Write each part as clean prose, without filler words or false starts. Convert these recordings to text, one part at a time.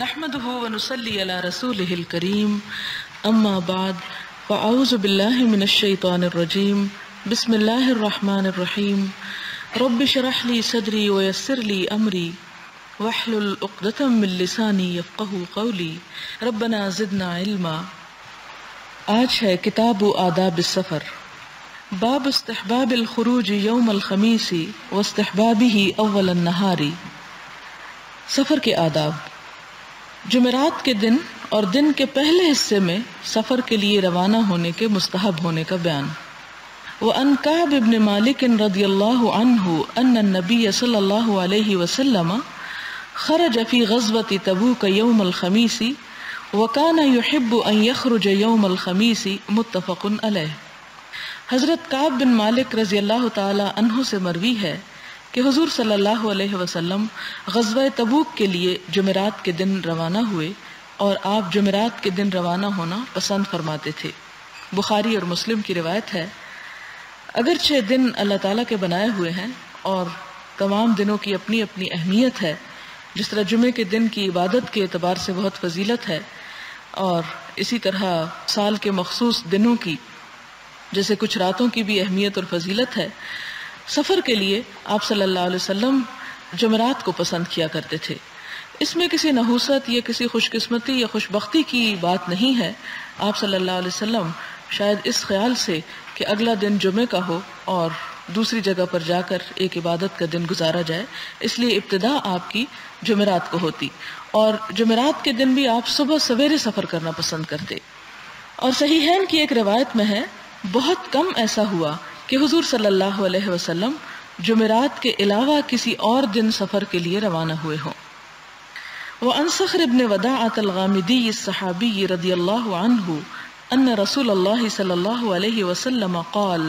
نحمده ونصلي على رسوله الكريم اما بعد فاعوذ بالله من الشيطان الرجيم بسم الله الرحمن الرحيم رب اشرح لي صدري ويسر لي امري واحلل عقدة من لساني يفقهوا قولي ربنا زدنا علما۔ آج ہے کتاب آداب السفر، باب استحباب الخروج یوم الخمیس واستحبابہ اول النہار۔ سفر کے آداب، جمعرات کے دن اور دن کے پہلے حصے میں سفر کے لیے روانہ ہونے کے مستحب ہونے کا بیان۔ وعن کعب بن مالک رضی اللہ عنہ ان النبی صلی اللہ علیہ وسلم خرج فی غزوۃ تبوک یوم الخمیس وکان یحب ان یخرج یوم الخمیس، متفق علیہ۔ حضرت کعب بن مالک رضی اللہ تعالی عنہ سے مروی ہے کہ حضور صلی اللہ علیہ وسلم غزوہ تبوک کے لیے جمعرات کے دن روانہ ہوئے اور آپ جمعرات کے دن روانہ ہونا پسند فرماتے تھے۔ بخاری اور مسلم کی روایت ہے، اگرچہ دن اللہ تعالیٰ کے بنائے ہوئے ہیں اور تمام دنوں کی اپنی اپنی اہمیت ہے، جس طرح جمعے کے دن کی عبادت کے اعتبار سے بہت فضیلت ہے، اور اسی طرح سال کے مخصوص دنوں کی جیسے کچھ راتوں کی بھی اہمیت اور فضیلت ہے، سفر کے لیے آپ صلی اللہ علیہ وسلم جمعرات کو پسند کیا کرتے تھے۔ اس میں کسی نحوست یا کسی خوش قسمتی یا خوش بختی کی بات نہیں ہے۔ آپ صلی اللہ علیہ وسلم شاید اس خیال سے کہ اگلا دن جمعے کا ہو اور دوسری جگہ پر جا کر ایک عبادت کا دن گزارا جائے، اس لیے ابتدا آپ کی جمعرات کو ہوتی، اور جمعرات کے دن بھی آپ صبح سویرے سفر کرنا پسند کرتے۔ اور صحیحین کی ایک روایت میں ہے، بہت کم ایسا ہوا کہ حضور صلی اللہ علیہ وسلم جمعرات کے علاوہ کسی اور دن سفر کے لیے روانہ ہوئے ہوں۔ وعن صخر بن وداعة الغامدی الصحابی رضی اللہ عنہ ان رسول اللہ صلی اللہ علیہ وسلم قال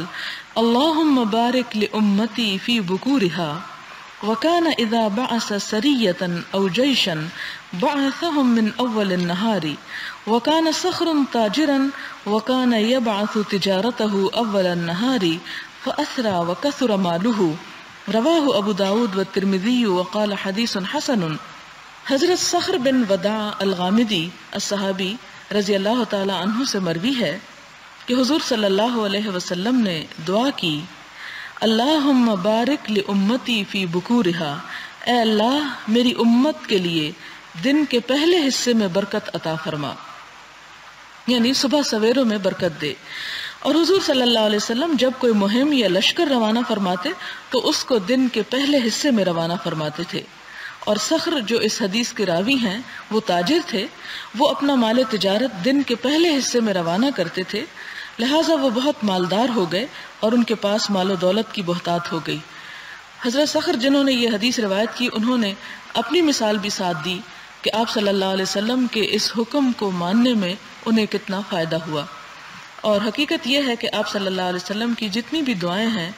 اللہم بارک لأمتی فی بکورها، وكان اذا بعث سریة او جیشا بعثهم من اول النهار، وكان صخر تاجرا وكان يبعث تجارته اول النهار فأثرى وكثر ماله، رواہ ابو داود والترمذی وقال حدیث حسن۔ حضرت صخر بن وداع الغامدی الصحابی رضی اللہ تعالی عنہ سے مروی ہے کہ حضور صلی اللہ علیہ وسلم نے دعا کی، اللہم بارک لامتی فی بکورها، اے اللہ میری امت کے لیے دن کے پہلے حصے میں برکت عطا فرما، یعنی صبح سویروں میں برکت دے۔ اور حضور صلی اللہ علیہ وسلم جب کوئی مہم یا لشکر روانہ فرماتے تو اس کو دن کے پہلے حصے میں روانہ فرماتے تھے۔ اور صخر جو اس حدیث کے راوی ہیں وہ تاجر تھے، وہ اپنا مال تجارت دن کے پہلے حصے میں روانہ کرتے تھے، لہٰذا وہ بہت مالدار ہو گئے اور ان کے پاس مال و دولت کی بہتات ہو گئی۔ حضرت صخر جنہوں نے یہ حدیث روایت کی، انہوں نے اپنی مثال بھی ساتھ دی کہ آپ صلی اللہ علیہ وسلم کے اس حکم کو ماننے میں انہیں کتنا فائدہ ہوا۔ اور حقیقت یہ ہے کہ آپ صلی اللہ علیہ وسلم کی جتنی بھی دعائیں ہیں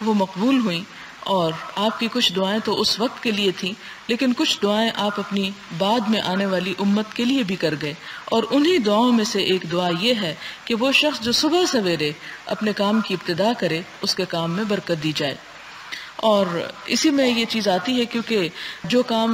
وہ مقبول ہوئیں، اور آپ کی کچھ دعائیں تو اس وقت کے لیے تھیں، لیکن کچھ دعائیں آپ اپنی بعد میں آنے والی امت کے لیے بھی کر گئے، اور انہی دعاؤں میں سے ایک دعا یہ ہے کہ وہ شخص جو صبح سویرے اپنے کام کی ابتدا کرے اس کے کام میں برکت دی جائے۔ اور اسی میں یہ چیز آتی ہے کیونکہ جو کام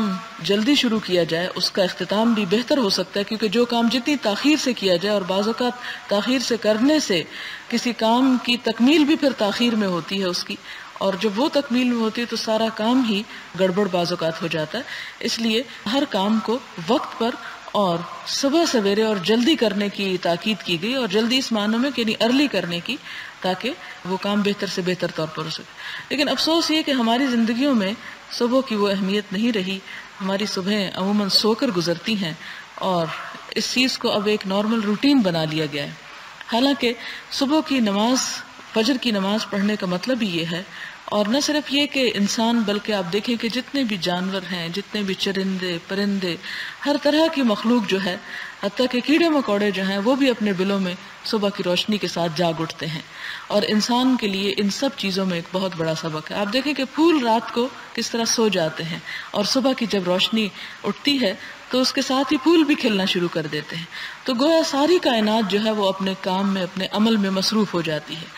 جلدی شروع کیا جائے اس کا اختتام بھی بہتر ہو سکتا ہے، کیونکہ جو کام جتنی تاخیر سے کیا جائے، اور بعض اوقات تاخیر سے کرنے سے کسی کام کی تکمیل بھی پھر تاخیر میں ہوتی ہے اس کی، اور جب وہ تکمیل میں ہوتی ہے تو سارا کام ہی گڑبڑ بعض اوقات ہو جاتا ہے۔ اس لیے ہر کام کو وقت پر اور صبح سویرے اور جلدی کرنے کی تاکید کی گئی، اور جلدی اس معنی میں کہ یعنی ارلی کرنے کی، تاکہ وہ کام بہتر سے بہتر طور پر ہو سکے۔ لیکن افسوس یہ کہ ہماری زندگیوں میں صبح کی وہ اہمیت نہیں رہی، ہماری صبحیں عموماً سو کر گزرتی ہیں، اور اس چیز کو اب ایک نارمل روٹین بنا لیا گیا ہے۔ حالانکہ صبح کی نماز، فجر کی نماز پڑھنے کا مطلب ہی یہ ہے، اور نہ صرف یہ کہ انسان، بلکہ آپ دیکھیں کہ جتنے بھی جانور ہیں، جتنے بھی چرندے پرندے، ہر طرح کی مخلوق جو ہے، حتیٰ کہ کیڑے مکوڑے جو ہیں، وہ بھی اپنے بلوں میں صبح کی روشنی کے ساتھ جاگ اٹھتے ہیں، اور انسان کے لیے ان سب چیزوں میں ایک بہت بڑا سبق ہے۔ آپ دیکھیں کہ پھول رات کو کس طرح سو جاتے ہیں، اور صبح کی جب روشنی اٹھتی ہے تو اس کے ساتھ ہی پھول بھی کھلنا شروع کر دیتے ہیں، تو گویا ساری کائنات جو ہے وہ اپنے کام میں، اپنے عمل میں مصروف ہو جاتی ہے۔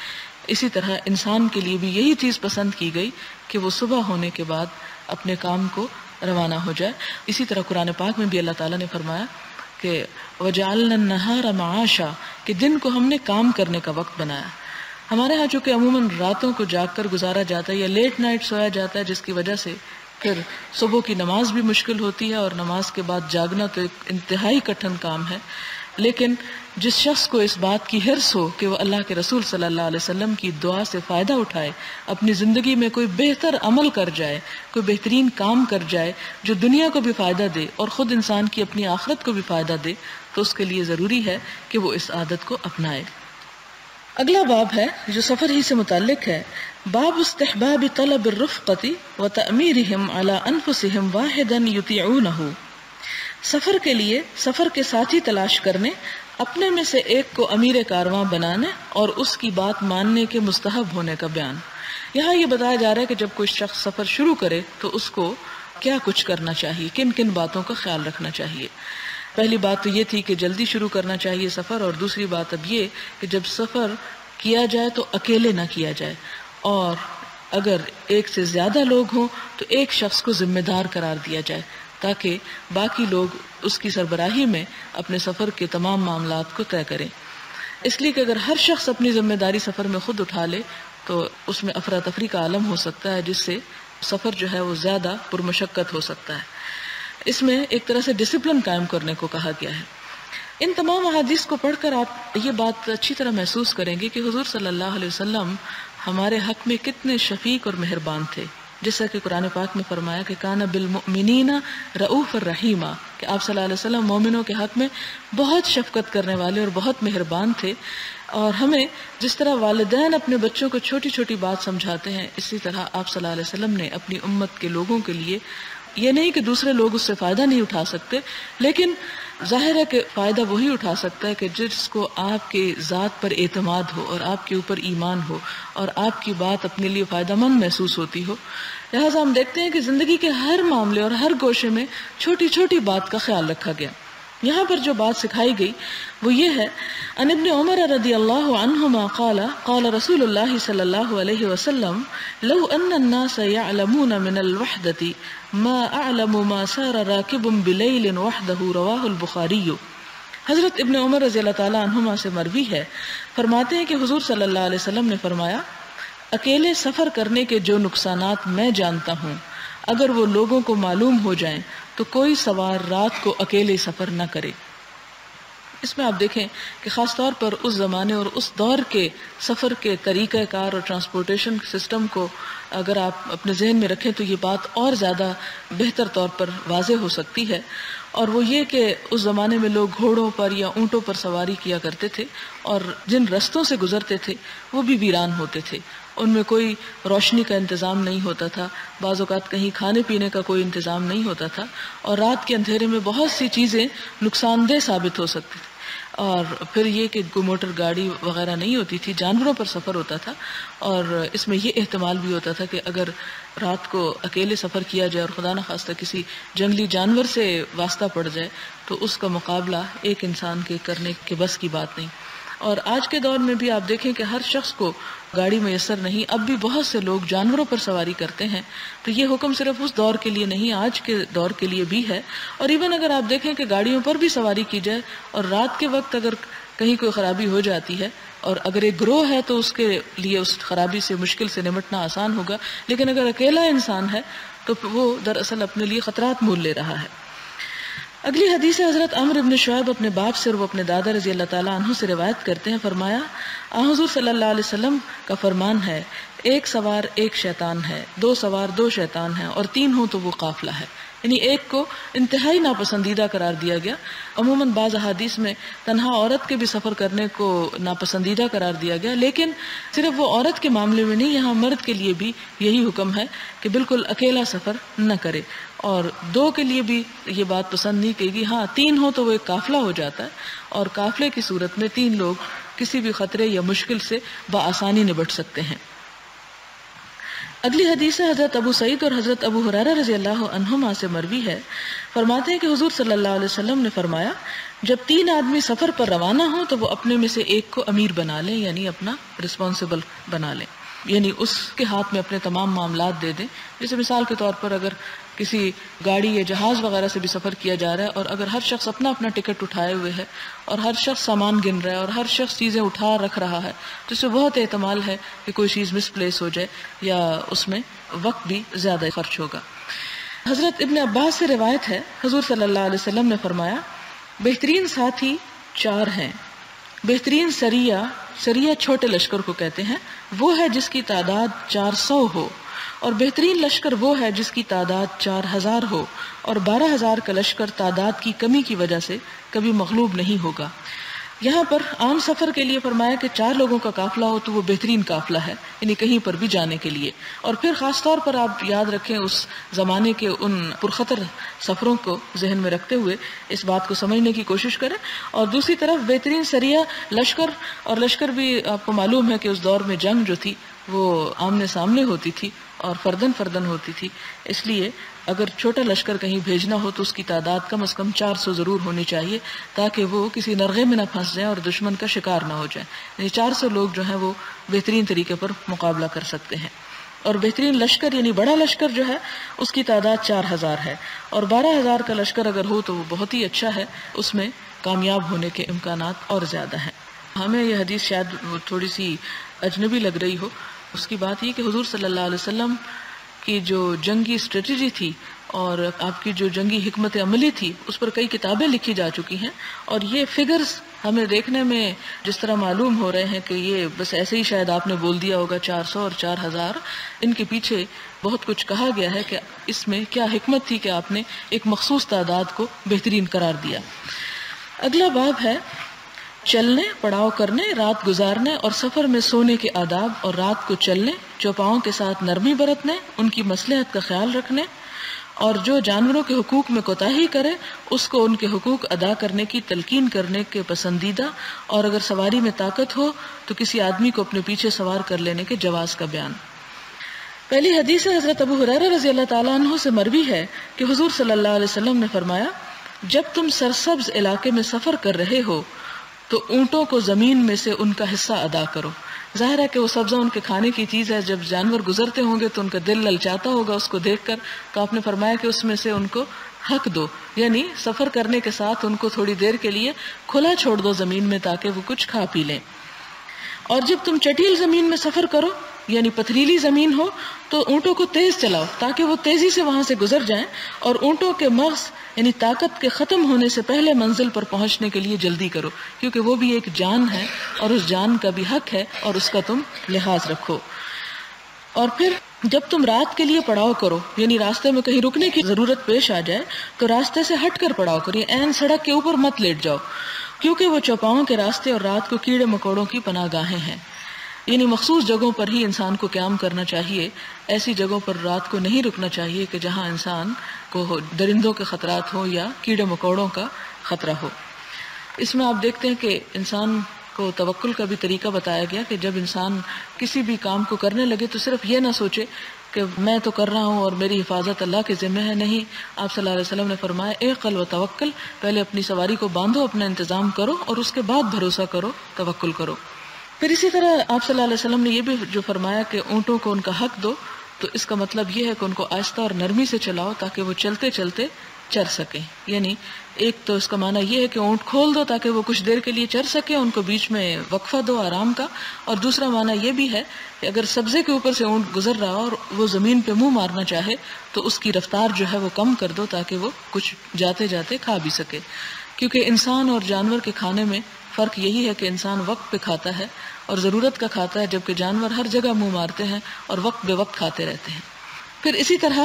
اسی طرح انسان کے لیے بھی یہی چیز پسند کی گئی کہ وہ صبح ہونے کے بعد اپنے کام کو روانہ ہو جائے۔ اسی طرح قرآن پاک میں بھی اللہ تعالیٰ نے فرمایا کہ وَجَعَلْنَا النَّهَارَ مَعَاشًا، کہ دن کو ہم نے کام کرنے کا وقت بنایا۔ ہمارے ہاں چونکہ عموماً راتوں کو جاگ کر گزارا جاتا ہے یا لیٹ نائٹ سویا جاتا ہے، جس کی وجہ سے پھر صبح کی نماز بھی مشکل ہوتی ہے، اور نماز کے بعد جاگنا تو ایک انتہائی کٹھن کام ہے۔ لیکن جس شخص کو اس بات کی حرص ہو کہ وہ اللہ کے رسول صلی اللہ علیہ وسلم کی دعا سے فائدہ اٹھائے، اپنی زندگی میں کوئی بہتر عمل کر جائے، کوئی بہترین کام کر جائے جو دنیا کو بھی فائدہ دے اور خود انسان کی اپنی آخرت کو بھی فائدہ دے، تو اس کے لیے ضروری ہے کہ وہ اس عادت کو اپنائے۔ اگلا باب ہے جو سفر ہی سے متعلق ہے، باب استحباب طلب الرفقۃ وتأمیرہم علی انفسہم واحدا یطیعونہ۔ سفر کے لیے سفر کے ساتھی تلاش کرنے، اپنے میں سے ایک کو امیر کارواں بنانے اور اس کی بات ماننے کے مستحب ہونے کا بیان۔ یہاں یہ بتایا جا رہا ہے کہ جب کوئی شخص سفر شروع کرے تو اس کو کیا کچھ کرنا چاہیے، کن کن باتوں کا خیال رکھنا چاہیے۔ پہلی بات تو یہ تھی کہ جلدی شروع کرنا چاہیے سفر، اور دوسری بات اب یہ کہ جب سفر کیا جائے تو اکیلے نہ کیا جائے، اور اگر ایک سے زیادہ لوگ ہوں تو ایک شخص کو ذمہ دار قرار دیا جائے تاکہ باقی لوگ اس کی سربراہی میں اپنے سفر کے تمام معاملات کو طے کریں۔ اس لیے کہ اگر ہر شخص اپنی ذمہ داری سفر میں خود اٹھا لے تو اس میں افراتفری کا عالم ہو سکتا ہے، جس سے سفر جو ہے وہ زیادہ پرمشقت ہو سکتا ہے۔ اس میں ایک طرح سے ڈسپلن قائم کرنے کو کہا گیا ہے۔ ان تمام احادیث کو پڑھ کر آپ یہ بات اچھی طرح محسوس کریں گے کہ حضور صلی اللہ علیہ وسلم ہمارے حق میں کتنے شفیق اور مہربان تھے، جیسا کہ قرآن پاک میں فرمایا کہ کان بالمؤمنین رؤوف الرحیم، کہ آپ صلی اللہ علیہ وسلم مومنوں کے حق میں بہت شفقت کرنے والے اور بہت مہربان تھے۔ اور ہمیں جس طرح والدین اپنے بچوں کو چھوٹی چھوٹی بات سمجھاتے ہیں، اسی طرح آپ صلی اللہ علیہ وسلم نے اپنی امت کے لوگوں کے لیے، یہ نہیں کہ دوسرے لوگ اس سے فائدہ نہیں اٹھا سکتے، لیکن ظاہر ہے کہ فائدہ وہی اٹھا سکتا ہے کہ جس کو آپ کے ذات پر اعتماد ہو اور آپ کے اوپر ایمان ہو اور آپ کی بات اپنے لیے فائدہ مند محسوس ہوتی ہو۔ لہٰذا ہم دیکھتے ہیں کہ زندگی کے ہر معاملے اور ہر گوشے میں چھوٹی چھوٹی بات کا خیال رکھا گیا۔ یہاں پر جو بات سکھائی گئی وہ یہ ہے، عن ابن عمر رضی اللہ عنہما قال قال رسول اللہ صلی اللہ علیہ وسلم لو ان الناس يعلمون من الوحدة ما اعلم ما سار راكب بليل وحده رواہ البخاری۔ حضرت ابن عمر رضی اللہ تعالی عنہما سے مروی ہے، فرماتے ہیں کہ حضور صلی اللہ علیہ وسلم نے فرمایا، اکیلے سفر کرنے کے جو نقصانات میں جانتا ہوں، اگر وہ لوگوں کو معلوم ہو جائیں تو کوئی سوار رات کو اکیلے سفر نہ کرے۔ اس میں آپ دیکھیں کہ خاص طور پر اس زمانے اور اس دور کے سفر کے طریقہ کار اور ٹرانسپورٹیشن سسٹم کو اگر آپ اپنے ذہن میں رکھیں تو یہ بات اور زیادہ بہتر طور پر واضح ہو سکتی ہے، اور وہ یہ کہ اس زمانے میں لوگ گھوڑوں پر یا اونٹوں پر سواری کیا کرتے تھے، اور جن رستوں سے گزرتے تھے وہ بھی ویران ہوتے تھے، ان میں کوئی روشنی کا انتظام نہیں ہوتا تھا، بعض اوقات کہیں کھانے پینے کا کوئی انتظام نہیں ہوتا تھا، اور رات کے اندھیرے میں بہت سی چیزیں نقصان دہ ثابت ہو سکتی تھیں۔ اور پھر یہ کہ کوئی موٹر گاڑی وغیرہ نہیں ہوتی تھی، جانوروں پر سفر ہوتا تھا، اور اس میں یہ احتمال بھی ہوتا تھا کہ اگر رات کو اکیلے سفر کیا جائے اور خدا نخواستہ کسی جنگلی جانور سے واسطہ پڑ جائے تو اس کا مقابلہ ایک انسان کے کرنے کے بس کی بات نہیں۔ اور آج کے دور میں بھی آپ دیکھیں کہ ہر شخص کو گاڑی میسر نہیں، اب بھی بہت سے لوگ جانوروں پر سواری کرتے ہیں، تو یہ حکم صرف اس دور کے لیے نہیں، آج کے دور کے لیے بھی ہے۔ اور ایون اگر آپ دیکھیں کہ گاڑیوں پر بھی سواری کی جائے اور رات کے وقت اگر کہیں کوئی خرابی ہو جاتی ہے، اور اگر ایک گروہ ہے تو اس کے لیے اس خرابی سے مشکل سے نمٹنا آسان ہوگا، لیکن اگر اکیلا انسان ہے تو وہ دراصل اپنے لیے خطرات مول لے رہا ہے۔ اگلی حدیث حضرت عمرو بن شعیب اپنے باپ سے اور وہ اپنے دادا رضی اللہ تعالیٰ عنہ سے روایت کرتے ہیں، فرمایا حضور صلی اللہ علیہ وسلم کا فرمان ہے، ایک سوار ایک شیطان ہے، دو سوار دو شیطان ہیں، اور تین ہوں تو وہ قافلہ ہے۔ یعنی ایک کو انتہائی ناپسندیدہ قرار دیا گیا۔ عموماً بعض احادیث میں تنہا عورت کے بھی سفر کرنے کو ناپسندیدہ قرار دیا گیا، لیکن صرف وہ عورت کے معاملے میں نہیں، یہاں مرد کے لیے بھی یہی حکم ہے کہ بالکل اکیلا سفر نہ کرے، اور دو کے لیے بھی یہ بات پسند نہیں کی گئی۔ ہاں تین ہو تو وہ ایک قافلہ ہو جاتا ہے، اور قافلے کی صورت میں تین لوگ کسی بھی خطرے یا مشکل سے بآسانی نبٹ سکتے ہیں۔ اگلی حدیث حضرت ابو سعید اور حضرت ابو ہریرہ رضی اللہ عنہما سے مروی ہے، فرماتے ہیں کہ حضور صلی اللہ علیہ وسلم نے فرمایا، جب تین آدمی سفر پر روانہ ہوں تو وہ اپنے میں سے ایک کو امیر بنا لیں، یعنی اپنا رسپانسبل بنا لیں، یعنی اس کے ہاتھ میں اپنے تمام معاملات دے دیں۔ جیسے مثال کے طور پر اگر کسی گاڑی یا جہاز وغیرہ سے بھی سفر کیا جا رہا ہے اور اگر ہر شخص اپنا اپنا ٹکٹ اٹھائے ہوئے ہے اور ہر شخص سامان گن رہا ہے اور ہر شخص چیزیں اٹھا رکھ رہا ہے تو اس سے بہت احتمال ہے کہ کوئی چیز مس پلیس ہو جائے یا اس میں وقت بھی زیادہ خرچ ہوگا۔ حضرت ابن عباس سے روایت ہے، حضور صلی اللہ علیہ وسلم نے فرمایا بہترین ساتھی 4 ہیں۔ بہترین سریہ چھوٹے لشکر کو کہتے ہیں، وہ ہے جس کی تعداد 400 ہو، اور بہترین لشکر وہ ہے جس کی تعداد 4000 ہو، اور 12000 کا لشکر تعداد کی کمی کی وجہ سے کبھی مغلوب نہیں ہوگا۔ یہاں پر عام سفر کے لیے فرمایا کہ 4 لوگوں کا قافلہ ہو تو وہ بہترین قافلہ ہے، یعنی کہیں پر بھی جانے کے لیے۔ اور پھر خاص طور پر آپ یاد رکھیں اس زمانے کے ان پرخطر سفروں کو ذہن میں رکھتے ہوئے اس بات کو سمجھنے کی کوشش کریں۔ اور دوسری طرف بہترین سریہ لشکر، اور لشکر بھی آپ کو معلوم ہے کہ اس دور میں جنگ جو تھی وہ آمنے سامنے ہوتی تھی اور فردن فردن ہوتی تھی، اس لیے اگر چھوٹا لشکر کہیں بھیجنا ہو تو اس کی تعداد کم از کم 400 ضرور ہونی چاہیے تاکہ وہ کسی نرغے میں نہ پھنس جائیں اور دشمن کا شکار نہ ہو جائیں، یعنی 400 لوگ جو ہیں وہ بہترین طریقے پر مقابلہ کر سکتے ہیں۔ اور بہترین لشکر یعنی بڑا لشکر جو ہے اس کی تعداد 4000 ہے، اور 12000 کا لشکر اگر ہو تو وہ بہت ہی اچھا ہے، اس میں کامیاب ہونے کے امکانات اور زیادہ ہیں۔ ہمیں یہ حدیث شاید تھوڑی سی اجنبی لگ رہی ہو، اس کی بات یہ کہ حضور صلی اللہ علیہ وسلم کی جو جنگی اسٹریٹجی تھی اور آپ کی جو جنگی حکمت عملی تھی اس پر کئی کتابیں لکھی جا چکی ہیں، اور یہ فگرز ہمیں دیکھنے میں جس طرح معلوم ہو رہے ہیں کہ یہ بس ایسے ہی شاید آپ نے بول دیا ہوگا 400 اور 4000، ان کے پیچھے بہت کچھ کہا گیا ہے کہ اس میں کیا حکمت تھی کہ آپ نے ایک مخصوص تعداد کو بہترین قرار دیا۔ اگلا باب ہے چلنے، پڑاؤ کرنے، رات گزارنے اور سفر میں سونے کے آداب، اور رات کو چلنے، چوپاؤں کے ساتھ نرمی برتنے، ان کی مصلحت کا خیال رکھنے، اور جو جانوروں کے حقوق میں کوتاہی کرے اس کو ان کے حقوق ادا کرنے کی تلقین کرنے کے پسندیدہ، اور اگر سواری میں طاقت ہو تو کسی آدمی کو اپنے پیچھے سوار کر لینے کے جواز کا بیان۔ پہلی حدیث حضرت ابو ہریرہ رضی اللہ تعالیٰ عنہ سے مروی ہے کہ حضور صلی اللہ علیہ وسلم نے فرمایا جب تم سرسبز علاقے میں سفر کر رہے ہو تو اونٹوں کو زمین میں سے ان کا حصہ ادا کرو۔ ظاہر ہے کہ وہ سبزہ ان کے کھانے کی چیز ہے، جب جانور گزرتے ہوں گے تو ان کا دل للچاتا ہوگا اس کو دیکھ کر، تو آپ نے فرمایا کہ اس میں سے ان کو حق دو، یعنی سفر کرنے کے ساتھ ان کو تھوڑی دیر کے لیے کھلا چھوڑ دو زمین میں تاکہ وہ کچھ کھا پی لیں۔ اور جب تم چٹیل زمین میں سفر کرو یعنی پتھریلی زمین ہو تو اونٹوں کو تیز چلاؤ تاکہ وہ تیزی سے وہاں سے گزر جائیں، اور اونٹوں کے مغز یعنی طاقت کے ختم ہونے سے پہلے منزل پر پہنچنے کے لیے جلدی کرو، کیونکہ وہ بھی ایک جان ہے اور اس جان کا بھی حق ہے اور اس کا تم لحاظ رکھو۔ اور پھر جب تم رات کے لیے پڑاؤ کرو یعنی راستے میں کہیں رکنے کی ضرورت پیش آ جائے تو راستے سے ہٹ کر پڑاؤ کرو، عین سڑک کے اوپر مت لیٹ جاؤ، کیونکہ وہ چوپاؤں کے راستے اور رات کو کیڑے مکوڑوں کی پناہ گاہیں ہیں، یعنی مخصوص جگہوں پر ہی انسان کو قیام کرنا چاہیے، ایسی جگہوں پر رات کو نہیں رکنا چاہیے کہ جہاں انسان کو درندوں کے خطرات ہوں یا کیڑے مکوڑوں کا خطرہ ہو۔ اس میں آپ دیکھتے ہیں کہ انسان کو توکل کا بھی طریقہ بتایا گیا کہ جب انسان کسی بھی کام کو کرنے لگے تو صرف یہ نہ سوچے کہ میں تو کر رہا ہوں اور میری حفاظت اللہ کے ذمہ ہے، نہیں، آپ صلی اللہ علیہ وسلم نے فرمایا اعقل و توکل، پہلے اپنی سواری کو باندھو، اپنا انتظام کرو اور اس کے بعد بھروسہ کرو، توکل کرو۔ پھر اسی طرح آپ صلی اللہ علیہ وسلم نے یہ بھی جو فرمایا کہ اونٹوں کو ان کا حق دو، تو اس کا مطلب یہ ہے کہ ان کو آہستہ اور نرمی سے چلاؤ تاکہ وہ چلتے چلتے چر سکیں، یعنی ایک تو اس کا معنی یہ ہے کہ اونٹ کھول دو تاکہ وہ کچھ دیر کے لیے چر سکیں، ان کو بیچ میں وقفہ دو آرام کا، اور دوسرا معنی یہ بھی ہے کہ اگر سبزے کے اوپر سے اونٹ گزر رہا اور وہ زمین پہ منہ مارنا چاہے تو اس کی رفتار جو ہے وہ کم کر دو تاکہ وہ کچھ جاتے جاتے کھا بھی سکے، کیونکہ انسان اور جانور کے کھانے میں فرق یہی ہے کہ انسان وقت پہ کھاتا ہے اور ضرورت کا کھاتا ہے، جبکہ جانور ہر جگہ منہ مارتے ہیں اور وقت بے وقت کھاتے رہتے ہیں۔ پھر اسی طرح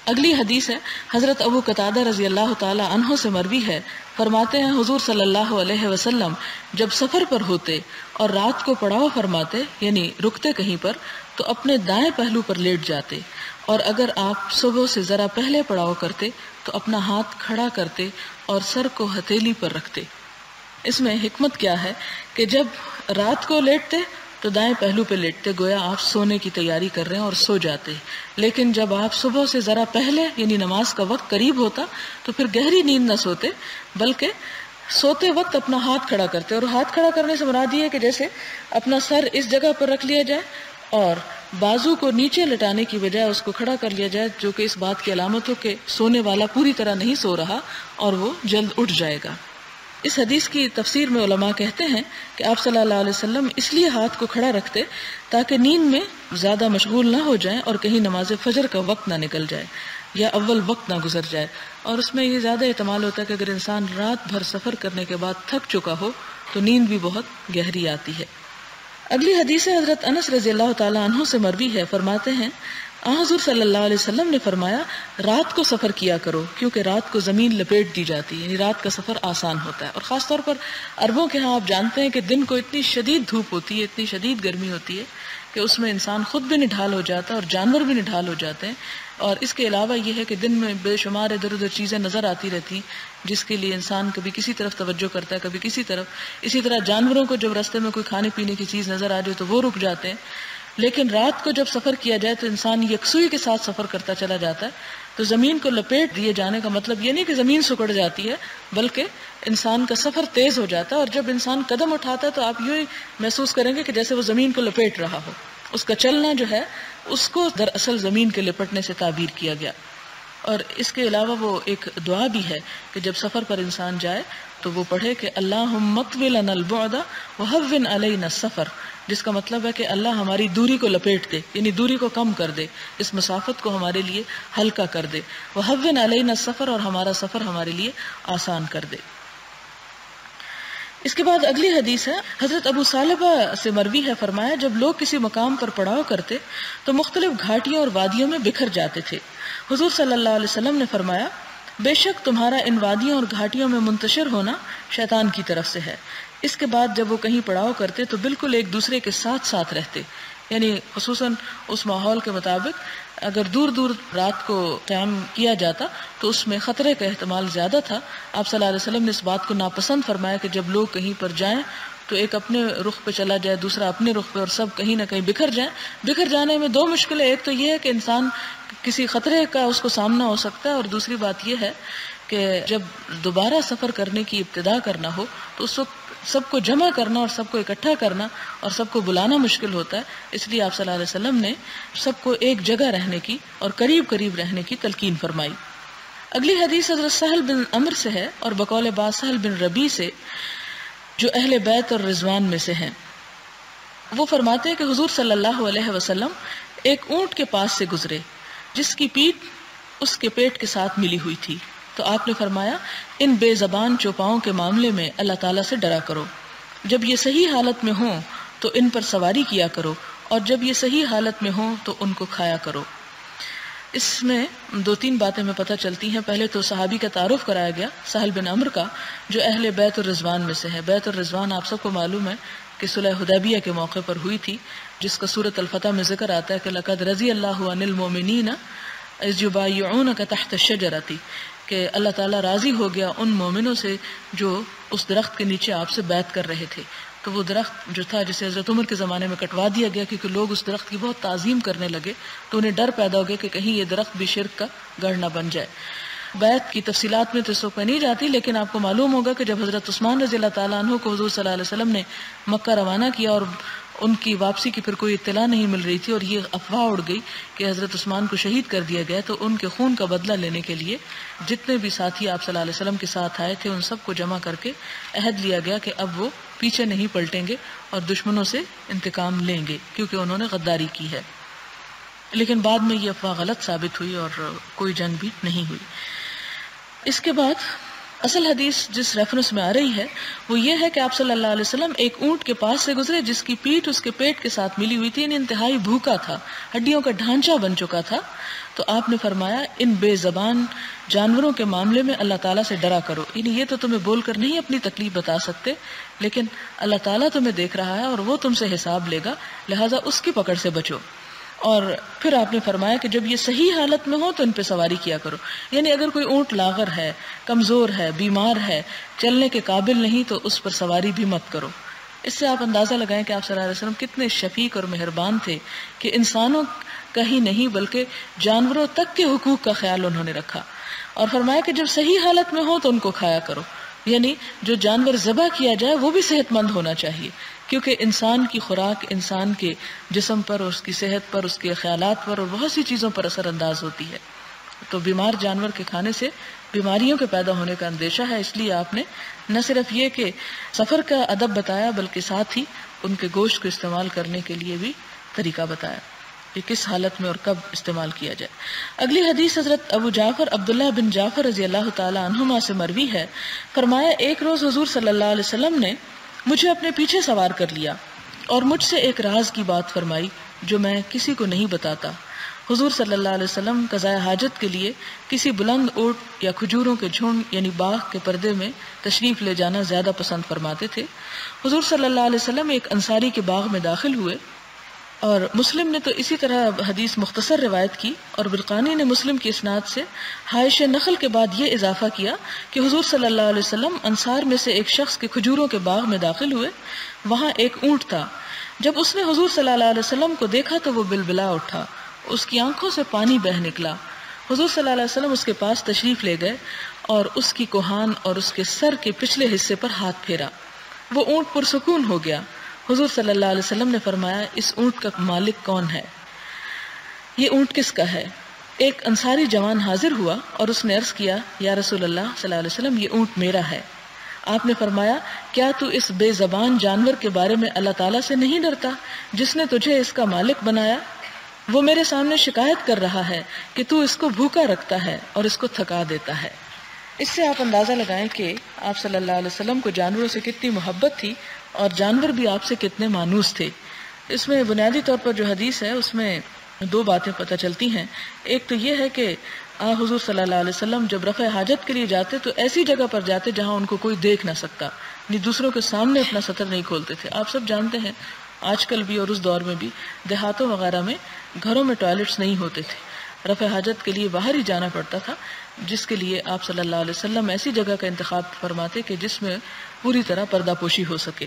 اگلی حدیث ہے حضرت ابو قتادہ رضی اللہ تعالی عنہ سے مروی ہے، فرماتے ہیں حضور صلی اللہ علیہ وسلم جب سفر پر ہوتے اور رات کو پڑاؤ فرماتے یعنی رکتے کہیں پر تو اپنے دائیں پہلو پر لیٹ جاتے، اور اگر آپ صبح سے ذرا پہلے پڑاؤ کرتے تو اپنا ہاتھ کھڑا کرتے اور سر کو ہتھیلی پر رکھتے۔ اس میں حکمت کیا ہے کہ جب رات کو لیٹتے تو دائیں پہلو پہ لیٹتے، گویا آپ سونے کی تیاری کر رہے ہیں اور سو جاتے، لیکن جب آپ صبح سے ذرا پہلے یعنی نماز کا وقت قریب ہوتا تو پھر گہری نیند نہ سوتے بلکہ سوتے وقت اپنا ہاتھ کھڑا کرتے، اور ہاتھ کھڑا کرنے سے مراد یہ ہے کہ جیسے اپنا سر اس جگہ پر رکھ لیا جائے اور بازو کو نیچے لٹانے کی بجائے اس کو کھڑا کر لیا جائے، جو کہ اس بات کی علامت ہو کہ سونے والا پوری طرح نہیں سو رہا اور وہ جلد اٹھ جائے گا۔ اس حدیث کی تفسیر میں علماء کہتے ہیں کہ آپ صلی اللہ علیہ وسلم اس لیے ہاتھ کو کھڑا رکھتے تاکہ نیند میں زیادہ مشغول نہ ہو جائیں اور کہیں نماز فجر کا وقت نہ نکل جائے یا اول وقت نہ گزر جائے، اور اس میں یہ زیادہ احتمال ہوتا ہے کہ اگر انسان رات بھر سفر کرنے کے بعد تھک چکا ہو تو نیند بھی بہت گہری آتی ہے۔ اگلی حدیث حضرت انس رضی اللہ تعالی عنہ سے مروی ہے، فرماتے ہیں حضور صلی اللہ علیہ وسلم نے فرمایا رات کو سفر کیا کرو کیونکہ رات کو زمین لپیٹ دی جاتی ہے، یعنی رات کا سفر آسان ہوتا ہے۔ اور خاص طور پر عربوں کے ہاں آپ جانتے ہیں کہ دن کو اتنی شدید دھوپ ہوتی ہے، اتنی شدید گرمی ہوتی ہے کہ اس میں انسان خود بھی نڈھال ہو جاتا ہے اور جانور بھی نڈھال ہو جاتے ہیں، اور اس کے علاوہ یہ ہے کہ دن میں بے شمار ادھر ادھر چیزیں نظر آتی رہتی ہیں جس کے لیے انسان کبھی کسی طرف توجہ کرتا ہے کبھی کسی طرف۔ اسی طرح جانوروں کو جب راستے میں کوئی کھانے پینے کی چیز نظر آ جائے تو وہ رک جاتے ہیں، لیکن رات کو جب سفر کیا جائے تو انسان یکسوئی کے ساتھ سفر کرتا چلا جاتا ہے۔ تو زمین کو لپیٹ دیے جانے کا مطلب یہ نہیں کہ زمین سکڑ جاتی ہے، بلکہ انسان کا سفر تیز ہو جاتا ہے، اور جب انسان قدم اٹھاتا ہے تو آپ یوں ہی محسوس کریں گے کہ جیسے وہ زمین کو لپیٹ رہا ہو۔ اس کا چلنا جو ہے اس کو دراصل زمین کے لپٹنے سے تعبیر کیا گیا۔ اور اس کے علاوہ وہ ایک دعا بھی ہے کہ جب سفر پر انسان جائے تو وہ پڑھے کہ اللہم اطوی لنا البعد وہون علینا السفر، جس کا مطلب ہے کہ اللہ ہماری دوری کو لپیٹ دے، یعنی دوری کو کم کر دے، اس مسافت کو ہمارے لیے ہلکا کر دے، وہون علینا السفر، اور ہمارا سفر ہمارے لیے آسان کر دے۔ اس کے بعد اگلی حدیث ہے حضرت ابو ثعلبہ سے مروی ہے، فرمایا جب لوگ کسی مقام پر پڑاؤ کرتے تو مختلف گھاٹیوں اور وادیوں میں بکھر جاتے تھے۔ حضور صلی اللہ علیہ وسلم نے فرمایا بے شک تمہارا ان وادیوں اور گھاٹیوں میں منتشر ہونا شیطان کی طرف سے ہے۔ اس کے بعد جب وہ کہیں پڑاؤ کرتے تو بالکل ایک دوسرے کے ساتھ ساتھ رہتے، یعنی خصوصاً اس ماحول کے مطابق اگر دور دور رات کو قیام کیا جاتا تو اس میں خطرے کا احتمال زیادہ تھا۔ آپ صلی اللہ علیہ وسلم نے اس بات کو ناپسند فرمایا کہ جب لوگ کہیں پر جائیں تو ایک اپنے رخ پہ چلا جائے، دوسرا اپنے رخ پہ، اور سب کہیں نہ کہیں بکھر جائیں۔ بکھر جانے میں دو مشکلیں، ایک تو یہ ہے کہ انسان کسی خطرے کا اس کو سامنا ہو سکتا ہے، اور دوسری بات یہ ہے کہ جب دوبارہ سفر کرنے کی ابتدا کرنا ہو تو اس وقت سب کو جمع کرنا اور سب کو اکٹھا کرنا اور سب کو بلانا مشکل ہوتا ہے۔ اس لیے آپ صلی اللہ علیہ وسلم نے سب کو ایک جگہ رہنے کی اور قریب قریب رہنے کی تلقین فرمائی۔ اگلی حدیث حضرت سہل بن عمر سے ہے اور بقول بعض سہل بن ربیع سے، جو اہل بیت اور رضوان میں سے ہیں۔ وہ فرماتے ہیں کہ حضور صلی اللہ علیہ وسلم ایک اونٹ کے پاس سے گزرے جس کی پیٹھ اس کے پیٹ کے ساتھ ملی ہوئی تھی، تو آپ نے فرمایا ان بے زبان چوپاؤں کے معاملے میں اللہ تعالیٰ سے ڈرا کرو، جب یہ صحیح حالت میں ہوں تو ان پر سواری کیا کرو، اور جب یہ صحیح حالت میں ہوں تو ان کو کھایا کرو۔ اس میں دو تین باتیں ہمیں پتہ چلتی ہیں۔ پہلے تو صحابی کا تعارف کرایا گیا سہل بن عمر کا، جو اہل بیت الرضوان میں سے ہے۔ بیت الرضوان آپ سب کو معلوم ہے کہ صلح حدیبیہ کے موقع پر ہوئی تھی، جس کا سورۃ الفتح میں ذکر آتا ہے کہ لقد رضی اللہ عن المؤمنین اذ یبایعونک تحت الشجرۃ، کہ اللہ تعالیٰ راضی ہو گیا ان مومنوں سے جو اس درخت کے نیچے آپ سے بیعت کر رہے تھے۔ تو وہ درخت جو تھا جسے حضرت عمر کے زمانے میں کٹوا دیا گیا کیونکہ لوگ اس درخت کی بہت تعظیم کرنے لگے، تو انہیں ڈر پیدا ہو گیا کہ کہیں یہ درخت بھی شرک کا گڑھ نہ بن جائے۔ بیعت کی تفصیلات میں تو اس وقت میں نہیں جاتی، لیکن آپ کو معلوم ہوگا کہ جب حضرت عثمان رضی اللہ تعالیٰ عنہ کو حضور صلی اللہ علیہ وسلم نے مکہ روانہ کیا اور ان کی واپسی کی پھر کوئی اطلاع نہیں مل رہی تھی اور یہ افواہ اڑ گئی کہ حضرت عثمان کو شہید کر دیا گیا، تو ان کے خون کا بدلہ لینے کے لیے جتنے بھی ساتھی آپ صلی اللہ علیہ وسلم کے ساتھ آئے تھے ان سب کو جمع کر کے عہد لیا گیا کہ اب وہ پیچھے نہیں پلٹیں گے اور دشمنوں سے انتقام لیں گے، کیونکہ انہوں نے غداری کی ہے۔ لیکن بعد میں یہ افواہ غلط ثابت ہوئی اور کوئی جنگ بھی نہیں ہوئی۔ اس کے بعد اصل حدیث جس ریفرنس میں آ رہی ہے وہ یہ ہے کہ آپ صلی اللہ علیہ وسلم ایک اونٹ کے پاس سے گزرے جس کی پیٹھ اس کے پیٹ کے ساتھ ملی ہوئی تھی، یعنی انتہائی بھوکا تھا، ہڈیوں کا ڈھانچہ بن چکا تھا۔ تو آپ نے فرمایا ان بے زبان جانوروں کے معاملے میں اللہ تعالیٰ سے ڈرا کرو، یعنی یہ تو تمہیں بول کر نہیں اپنی تکلیف بتا سکتے، لیکن اللہ تعالیٰ تمہیں دیکھ رہا ہے اور وہ تم سے حساب لے گا، لہٰذا اس کی پکڑ سے بچو۔ اور پھر آپ نے فرمایا کہ جب یہ صحیح حالت میں ہو تو ان پہ سواری کیا کرو، یعنی اگر کوئی اونٹ لاغر ہے، کمزور ہے، بیمار ہے، چلنے کے قابل نہیں تو اس پر سواری بھی مت کرو۔ اس سے آپ اندازہ لگائیں کہ آپ صلی اللہ علیہ وسلم کتنے شفیق اور مہربان تھے کہ انسانوں کا ہی نہیں بلکہ جانوروں تک کے حقوق کا خیال انہوں نے رکھا، اور فرمایا کہ جب صحیح حالت میں ہو تو ان کو کھایا کرو۔ یعنی جو جانور ذبح کیا جائے وہ بھی صحت مند ہونا چاہیے، کیونکہ انسان کی خوراک انسان کے جسم پر اور اس کی صحت پر، اس کے خیالات پر اور بہت سی چیزوں پر اثر انداز ہوتی ہے. تو بیمار جانور کے کھانے سے بیماریوں کے پیدا ہونے کا اندیشہ ہے. اس لیے آپ نے نہ صرف یہ کہ سفر کا ادب بتایا بلکہ ساتھ ہی ان کے گوشت کو استعمال کرنے کے لیے بھی طریقہ بتایا کہ کس حالت میں اور کب استعمال کیا جائے. اگلی حدیث حضرت ابو جعفر عبداللہ بن جعفر رضی اللہ تعالی عنہما سے مروی ہے. فرمایا ایک روز حضور صلی اللہ علیہ وسلم نے مجھے اپنے پیچھے سوار کر لیا اور مجھ سے ایک راز کی بات فرمائی جو میں کسی کو نہیں بتاتا. حضور صلی اللہ علیہ وسلم قضاء حاجت کے لیے کسی بلند اونٹ یا کھجوروں کے جھنڈ یعنی باغ کے پردے میں تشریف لے جانا زیادہ پسند فرماتے تھے. حضور صلی اللہ علیہ وسلم ایک انصاری کے باغ میں داخل ہوئے، اور مسلم نے تو اسی طرح حدیث مختصر روایت کی، اور برقانی نے مسلم کی اسناد سے حائش نخل کے بعد یہ اضافہ کیا کہ حضور صلی اللہ علیہ وسلم انصار میں سے ایک شخص کے کھجوروں کے باغ میں داخل ہوئے. وہاں ایک اونٹ تھا. جب اس نے حضور صلی اللہ علیہ وسلم کو دیکھا تو وہ بلبلا اٹھا، اس کی آنکھوں سے پانی بہہ نکلا. حضور صلی اللہ علیہ وسلم اس کے پاس تشریف لے گئے اور اس کی کوہان اور اس کے سر کے پچھلے حصے پر ہاتھ پھیرا. وہ اونٹ پرسکون ہو گیا. حضور صلی اللہ علیہ وسلم نے فرمایا اس اونٹ کا مالک کون ہے؟ یہ اونٹ کس کا ہے؟ ایک انصاری جوان حاضر ہوا اور اس نے عرض کیا یا رسول اللہ صلی اللہ علیہ وسلم یہ اونٹ میرا ہے. آپ نے فرمایا کیا تو اس بے زبان جانور کے بارے میں اللہ تعالیٰ سے نہیں ڈرتا جس نے تجھے اس کا مالک بنایا؟ وہ میرے سامنے شکایت کر رہا ہے کہ تو اس کو بھوکا رکھتا ہے اور اس کو تھکا دیتا ہے. اس سے آپ اندازہ لگائیں کہ آپ صلی اللہ علیہ وسلم کو جانوروں سے کتنی محبت تھی اور جانور بھی آپ سے کتنے مانوس تھے. اس میں بنیادی طور پر جو حدیث ہے اس میں دو باتیں پتہ چلتی ہیں. ایک تو یہ ہے کہ حضور صلی اللہ علیہ وسلم جب رفع حاجت کے لیے جاتے تو ایسی جگہ پر جاتے جہاں ان کو کوئی دیکھ نہ سکتا، یعنی دوسروں کے سامنے اپنا سطر نہیں کھولتے تھے. آپ سب جانتے ہیں آج کل بھی اور اس دور میں بھی دیہاتوں وغیرہ میں گھروں میں ٹوائلٹس نہیں ہوتے تھے، رفع حاجت کے لیے باہر ہی جانا پڑتا تھا، جس کے لیے آپ صلی اللہ علیہ وسلم ایسی جگہ کا انتخاب فرماتے کہ جس میں پوری طرح پردہ پوشی ہو سکے.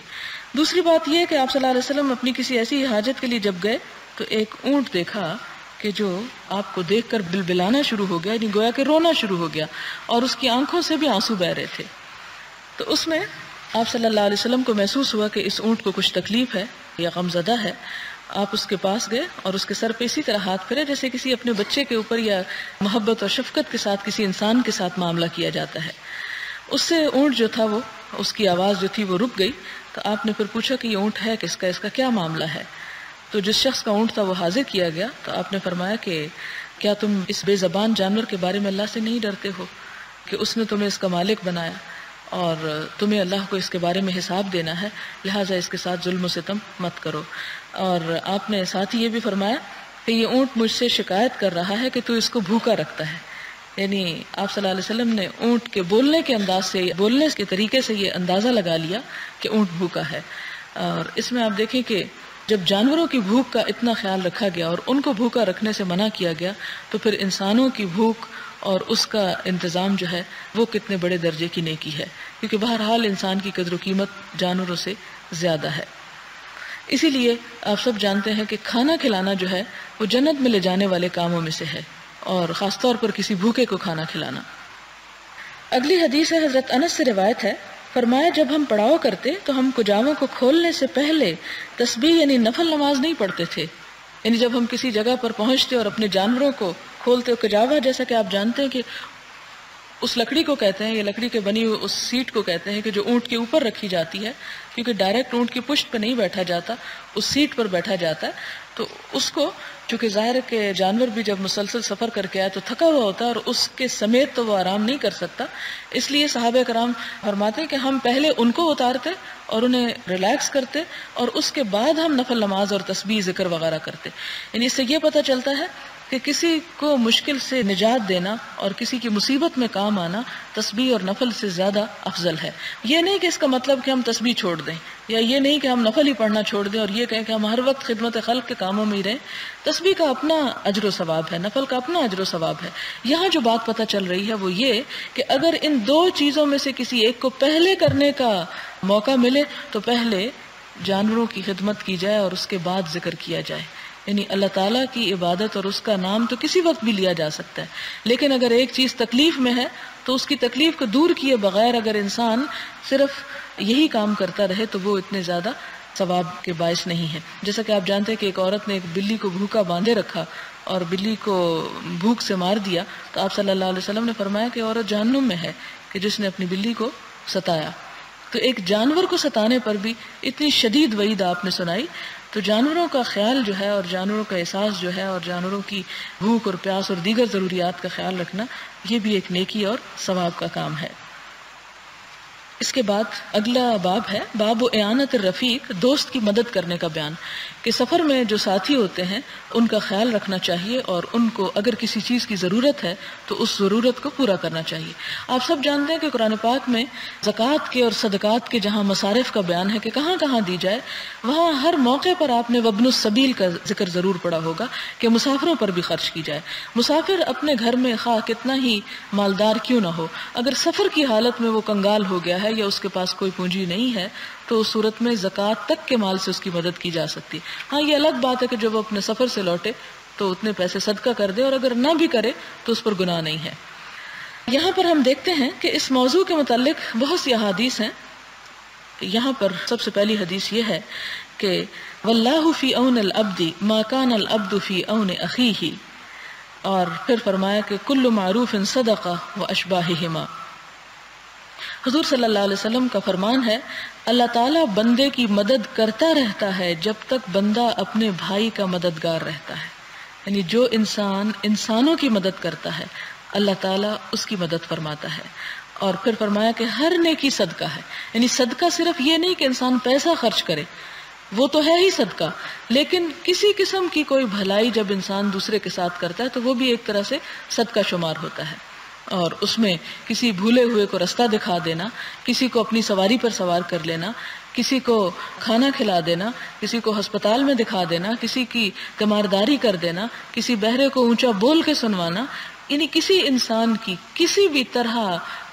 دوسری بات یہ کہ آپ صلی اللہ علیہ وسلم اپنی کسی ایسی حاجت کے لیے جب گئے تو ایک اونٹ دیکھا کہ جو آپ کو دیکھ کر بلبلانا شروع ہو گیا، یعنی گویا کہ رونا شروع ہو گیا اور اس کی آنکھوں سے بھی آنسو بہ رہے تھے. تو اس میں آپ صلی اللہ علیہ وسلم کو محسوس ہوا کہ اس اونٹ کو کچھ تکلیف ہے یا غم زدہ ہے. آپ اس کے پاس گئے اور اس کے سر پہ اسی طرح ہاتھ پھیرے جیسے کسی اپنے بچے کے اوپر یا محبت اور شفقت کے ساتھ کسی انسان کے ساتھ معاملہ کیا جاتا ہے. اس سے اونٹ جو تھا وہ اس کی آواز جو تھی وہ رک گئی. تو آپ نے پھر پوچھا کہ یہ اونٹ ہے کس کا، اس کا کیا معاملہ ہے؟ تو جس شخص کا اونٹ تھا وہ حاضر کیا گیا. تو آپ نے فرمایا کہ کیا تم اس بے زبان جانور کے بارے میں اللہ سے نہیں ڈرتے ہو کہ اس نے تمہیں اس کا مالک بنایا اور تمہیں اللہ کو اس کے بارے میں حساب دینا ہے، لہٰذا اس کے ساتھ ظلم و ستم مت کرو. اور آپ نے ساتھ ہی یہ بھی فرمایا کہ یہ اونٹ مجھ سے شکایت کر رہا ہے کہ تو اس کو بھوکا رکھتا ہے. یعنی آپ صلی اللہ علیہ وسلم نے اونٹ کے بولنے کے انداز سے، بولنے کے طریقے سے یہ اندازہ لگا لیا کہ اونٹ بھوکا ہے. اور اس میں آپ دیکھیں کہ جب جانوروں کی بھوک کا اتنا خیال رکھا گیا اور ان کو بھوکا رکھنے سے منع کیا گیا تو پھر انسانوں کی بھوک اور اس کا انتظام جو ہے وہ کتنے بڑے درجے کی نیکی ہے، کیونکہ بہرحال انسان کی قدر و قیمت جانوروں سے زیادہ ہے. اسی لیے آپ سب جانتے ہیں کہ کھانا کھلانا جو ہے وہ جنت میں لے جانے والے کاموں میں سے ہے، اور خاص طور پر کسی بھوکے کو کھانا کھلانا. اگلی حدیث ہے حضرت انس سے روایت ہے. فرمایا جب ہم پڑاؤ کرتے تو ہم کجاووں کو کھولنے سے پہلے تسبیح یعنی نفل نماز نہیں پڑھتے تھے. یعنی جب ہم کسی جگہ پر پہنچتے اور اپنے جانوروں کو کھولتے، کجاوا جیسا کہ آپ جانتے ہیں کہ اس لکڑی کو کہتے ہیں، یہ لکڑی کے بنی ہوئی اس سیٹ کو کہتے ہیں کہ جو اونٹ کے اوپر رکھی جاتی ہے، کیونکہ ڈائریکٹ اونٹ کی پشت پہ نہیں بیٹھا جاتا، اس سیٹ پر بیٹھا جاتا ہے. تو اس کو چونکہ ظاہر ہے کہ جانور بھی جب مسلسل سفر کر کے آئے تو تھکا ہوا ہوتا ہے اور اس کے سمیت تو وہ آرام نہیں کر سکتا، اس لیے صحابہ کرام فرماتے ہیں کہ ہم پہلے ان کو اتارتے اور انہیں ریلیکس کرتے اور اس کے بعد ہم نفل نماز اور تسبیح ذکر وغیرہ کرتے. یعنی اس سے یہ پتہ چلتا ہے کہ کسی کو مشکل سے نجات دینا اور کسی کی مصیبت میں کام آنا تسبیح اور نفل سے زیادہ افضل ہے. یہ نہیں کہ اس کا مطلب کہ ہم تسبیح چھوڑ دیں، یا یہ نہیں کہ ہم نفل ہی پڑھنا چھوڑ دیں اور یہ کہیں کہ ہم ہر وقت خدمت خلق کے کاموں میں ہی رہیں. تسبیح کا اپنا اجر و ثواب ہے، نفل کا اپنا اجر و ثواب ہے. یہاں جو بات پتہ چل رہی ہے وہ یہ کہ اگر ان دو چیزوں میں سے کسی ایک کو پہلے کرنے کا موقع ملے تو پہلے جانوروں کی خدمت کی جائے اور اس کے بعد ذکر کیا جائے. یعنی اللہ تعالیٰ کی عبادت اور اس کا نام تو کسی وقت بھی لیا جا سکتا ہے، لیکن اگر ایک چیز تکلیف میں ہے تو اس کی تکلیف کو دور کیے بغیر اگر انسان صرف یہی کام کرتا رہے تو وہ اتنے زیادہ ثواب کے باعث نہیں ہے. جیسا کہ آپ جانتے ہیں کہ ایک عورت نے ایک بلی کو بھوکا باندھے رکھا اور بلی کو بھوک سے مار دیا، تو آپ صلی اللہ علیہ وسلم نے فرمایا کہ عورت جہنم میں ہے کہ جس نے اپنی بلی کو ستایا. تو ایک جانور کو ستانے پر بھی اتنی شدید وعید آپ نے سنائی. تو جانوروں کا خیال جو ہے اور جانوروں کا احساس جو ہے اور جانوروں کی بھوک اور پیاس اور دیگر ضروریات کا خیال رکھنا، یہ بھی ایک نیکی اور ثواب کا کام ہے. اس کے بعد اگلا باب ہے باب اعانت الرفیق، دوست کی مدد کرنے کا بیان، کہ سفر میں جو ساتھی ہوتے ہیں ان کا خیال رکھنا چاہیے اور ان کو اگر کسی چیز کی ضرورت ہے تو اس ضرورت کو پورا کرنا چاہیے. آپ سب جانتے ہیں کہ قرآن پاک میں زکوٰۃ کے اور صدقات کے جہاں مصارف کا بیان ہے کہ کہاں کہاں دی جائے، وہاں ہر موقع پر آپ نے وابن السبیل کا ذکر ضرور پڑا ہوگا کہ مسافروں پر بھی خرچ کی جائے. مسافر اپنے گھر میں خواہ کتنا ہی مالدار کیوں نہ ہو، اگر سفر کی حالت میں وہ کنگال ہو گیا ہے یا اس کے پاس کوئی پونجی نہیں ہے تو اس صورت میں زکوٰۃ تک کے مال سے اس کی مدد کی جا سکتی. ہاں یہ الگ بات ہے کہ جب وہ اپنے سفر سے لوٹے تو اتنے پیسے صدقہ کر دے، اور اگر نہ بھی کرے تو اس پر گناہ نہیں ہے. یہاں پر ہم دیکھتے ہیں کہ اس موضوع کے متعلق بہت سی احادیث ہیں. یہاں پر سب سے پہلی حدیث یہ ہے کہ واللہ فی عون العبد ما کان العبد فی عون اخیہ، اور پھر فرمایا کہ کل معروف صدقہ واشباہہما. حضور صلی اللہ علیہ وسلم کا فرمان ہے اللہ تعالیٰ بندے کی مدد کرتا رہتا ہے جب تک بندہ اپنے بھائی کا مددگار رہتا ہے. یعنی جو انسان انسانوں کی مدد کرتا ہے اللہ تعالیٰ اس کی مدد فرماتا ہے. اور پھر فرمایا کہ ہر نیکی صدقہ ہے. یعنی صدقہ صرف یہ نہیں کہ انسان پیسہ خرچ کرے، وہ تو ہے ہی صدقہ، لیکن کسی قسم کی کوئی بھلائی جب انسان دوسرے کے ساتھ کرتا ہے تو وہ بھی ایک طرح سے صدقہ شمار ہوتا ہے. اور اس میں کسی بھولے ہوئے کو رستہ دکھا دینا، کسی کو اپنی سواری پر سوار کر لینا، کسی کو کھانا کھلا دینا، کسی کو ہسپتال میں دکھا دینا، کسی کی تیمارداری کر دینا، کسی بہرے کو اونچا بول کے سنوانا، یعنی کسی انسان کی کسی بھی طرح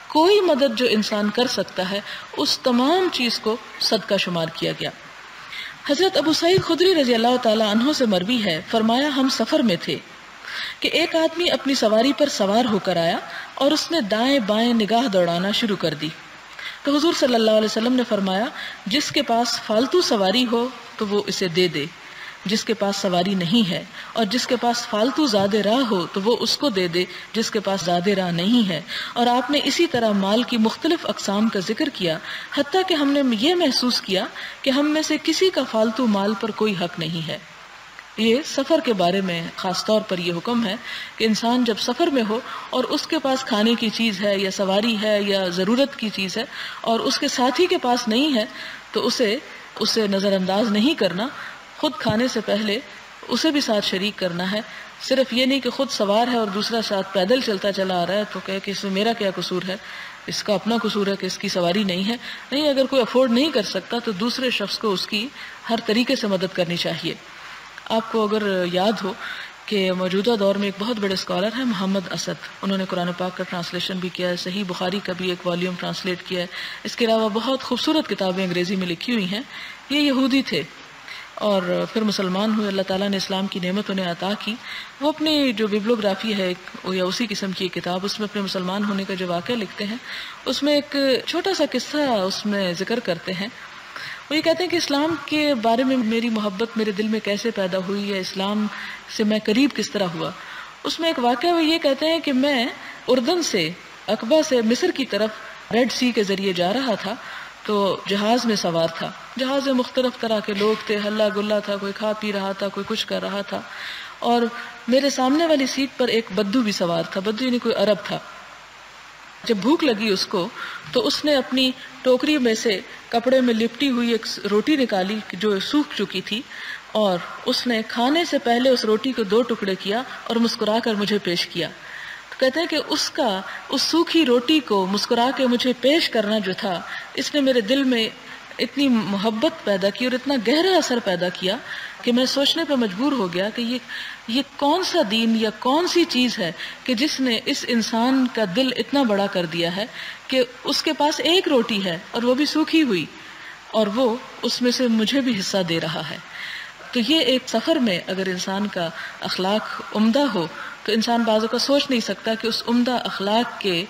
کوئی مدد جو انسان کر سکتا ہے اس تمام چیز کو صدقہ شمار کیا گیا. حضرت ابو سعید خدری رضی اللہ تعالی عنہ سے مروی ہے، فرمایا ہم سفر میں تھے کہ ایک آدمی اپنی سواری پر سوار ہو کر آیا اور اس نے دائیں بائیں نگاہ دوڑانا شروع کر دی. تو حضور صلی اللہ علیہ وسلم نے فرمایا جس کے پاس فالتو سواری ہو تو وہ اسے دے دے، جس کے پاس سواری نہیں ہے، اور جس کے پاس فالتو زاد راہ ہو تو وہ اس کو دے دے جس کے پاس زاد راہ نہیں ہے. اور آپ نے اسی طرح مال کی مختلف اقسام کا ذکر کیا، حتیٰ کہ ہم نے یہ محسوس کیا کہ ہم میں سے کسی کا فالتو مال پر کوئی حق نہیں ہے. یہ سفر کے بارے میں خاص طور پر یہ حکم ہے کہ انسان جب سفر میں ہو اور اس کے پاس کھانے کی چیز ہے یا سواری ہے یا ضرورت کی چیز ہے اور اس کے ساتھی کے پاس نہیں ہے تو اسے نظر انداز نہیں کرنا. خود کھانے سے پہلے اسے بھی ساتھ شریک کرنا ہے. صرف یہ نہیں کہ خود سوار ہے اور دوسرا ساتھ پیدل چلتا چلا آ رہا ہے تو کہے کہ اس میں میرا کیا قصور ہے، اس کا اپنا قصور ہے کہ اس کی سواری نہیں ہے. نہیں، اگر کوئی افورڈ نہیں کر سکتا تو دوسرے شخص کو اس کی ہر طریقے سے مدد کرنی چاہیے. آپ کو اگر یاد ہو کہ موجودہ دور میں ایک بہت بڑے اسکالر ہیں محمد اسد، انہوں نے قرآن پاک کا ٹرانسلیشن بھی کیا ہے، صحیح بخاری کا بھی ایک والیوم ٹرانسلیٹ کیا ہے، اس کے علاوہ بہت خوبصورت کتابیں انگریزی میں لکھی ہوئی ہیں. یہ یہودی تھے اور پھر مسلمان ہوئے، اللہ تعالیٰ نے اسلام کی نعمت انہیں عطا کی. وہ اپنی جو بیبلوگرافی ہے یا اسی قسم کی کتاب، اس میں اپنے مسلمان ہونے کا جو واقعہ لکھتے ہیں اس میں ایک چھوٹا سا قصہ اس میں ذکر کرتے ہیں. وہ یہ کہتے ہیں کہ اسلام کے بارے میں میری محبت میرے دل میں کیسے پیدا ہوئی یا اسلام سے میں قریب کس طرح ہوا. اس میں ایک واقعہ وہ یہ کہتے ہیں کہ میں اردن سے عقبہ سے مصر کی طرف ریڈ سی کے ذریعے جا رہا تھا تو جہاز میں سوار تھا. جہاز میں مختلف طرح کے لوگ تھے، ہلا گلا تھا، کوئی کھا پی رہا تھا، کوئی کچھ کر رہا تھا، اور میرے سامنے والی سیٹ پر ایک بدو بھی سوار تھا. بدو یعنی کوئی عرب تھا. جب بھوک لگی اس کو تو اس نے اپنی ٹوکری میں سے کپڑے میں لپٹی ہوئی ایک روٹی نکالی جو سوکھ چکی تھی، اور اس نے کھانے سے پہلے اس روٹی کو 2 ٹکڑے کیا اور مسکرا کر مجھے پیش کیا. تو کہتے ہیں کہ اس سوکھی روٹی کو مسکرا کے مجھے پیش کرنا جو تھا، اس نے میرے دل میں اتنی محبت پیدا کی اور اتنا گہرا اثر پیدا کیا کہ میں سوچنے پہ مجبور ہو گیا کہ یہ کون سا دین یا کون سی چیز ہے کہ جس نے اس انسان کا دل اتنا بڑا کر دیا ہے کہ اس کے پاس ایک روٹی ہے اور وہ بھی سوکھی ہوئی، اور وہ اس میں سے مجھے بھی حصہ دے رہا ہے. تو یہ ایک سفر میں اگر انسان کا اخلاق عمدہ ہو تو انسان بعضوں کا سوچ نہیں سکتا کہ اس عمدہ اخلاق کے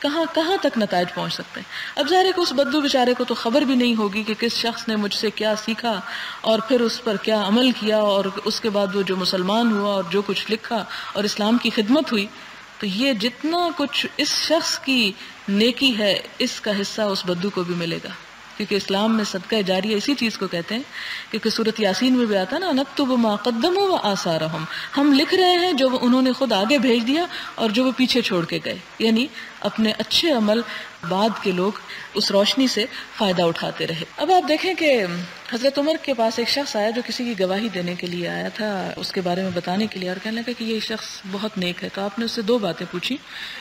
کہاں کہاں تک نتائج پہنچ سکتے ہیں. اب ظاہر ہے کہ اس بدو بیچارے کو تو خبر بھی نہیں ہوگی کہ کس شخص نے مجھ سے کیا سیکھا اور پھر اس پر کیا عمل کیا، اور اس کے بعد وہ جو مسلمان ہوا اور جو کچھ لکھا اور اسلام کی خدمت ہوئی. تو یہ جتنا کچھ اس شخص کی نیکی ہے اس کا حصہ اس بدو کو بھی ملے گا، کیونکہ اسلام میں صدقہ جاریہ اسی چیز کو کہتے ہیں. کیونکہ سورۃ یاسین میں بھی آتا ہے نا، نکتب ما قدموا وآثارہم، ہم لکھ رہے ہیں جو انہوں نے خود آگے بھیج دیا اور جو وہ پیچھے چھوڑ کے گئے، یعنی اپنے اچھے عمل بعد کے لوگ اس روشنی سے فائدہ اٹھاتے رہے. اب آپ دیکھیں کہ حضرت عمر کے پاس ایک شخص آیا جو کسی کی گواہی دینے کے لیے آیا تھا، اس کے بارے میں بتانے کے لیے، اور کہنے لگا کہ یہ شخص بہت نیک ہے. تو آپ نے اس سے دو باتیں پوچھی